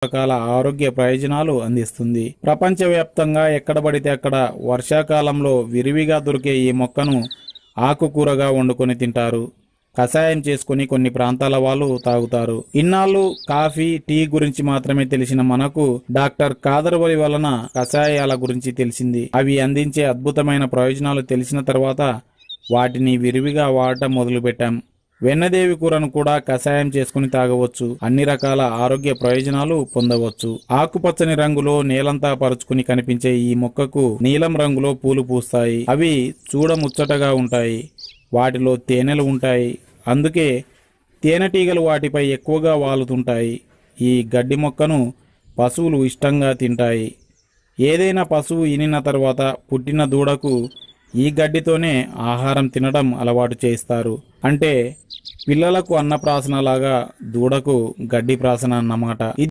రకాల ఆరోగ్య ప్రయోజనాలు అందిస్తుంది. ప్రపంచవ్యాప్తంగా ఎక్కడ పడితే అక్కడ వర్షాకాలంలో విరివిగా దొరికే ఈ మొక్కను ఆకుకూరగా వండుకొని తింటారు. కషాయం చేసుకుని కొన్ని ప్రాంతాల వాళ్ళు తాగుతారు. ఇన్నాళ్ళు కాఫీ, టీ గురించి మాత్రమే తెలిసిన మనకు డాక్టర్ కాదర్వలి వలన కషాయాల గురించి తెలిసింది. అవి అందించే అద్భుతమైన ప్రయోజనాలు తెలిసిన తర్వాత వాటిని విరివిగా వాడటం మొదలుపెట్టాం. వెన్నదేవి కూరను కూడా కషాయం చేసుకుని తాగవచ్చు. అన్ని రకాల ఆరోగ్య ప్రయోజనాలు పొందవచ్చు. ఆకుపచ్చని రంగులో నేలంతా పరుచుకుని కనిపించే ఈ మొక్కకు నీలం రంగులో పూలు పూస్తాయి. అవి చూడముచ్చటగా ఉంటాయి. వాటిలో తేనెలు ఉంటాయి. అందుకే తేనెటీగలు వాటిపై ఎక్కువగా వాలుతుంటాయి. ఈ గడ్డి మొక్కను పశువులు ఇష్టంగా తింటాయి. ఏదైనా పశువు ఈనిన తర్వాత పుట్టిన దూడకు ఈ గడ్డితోనే ఆహారం తినడం అలవాటు చేస్తారు. అంటే పిల్లలకు అన్నప్రాసనలాగా దూడకు గడ్డి ప్రాసన అన్నమాట.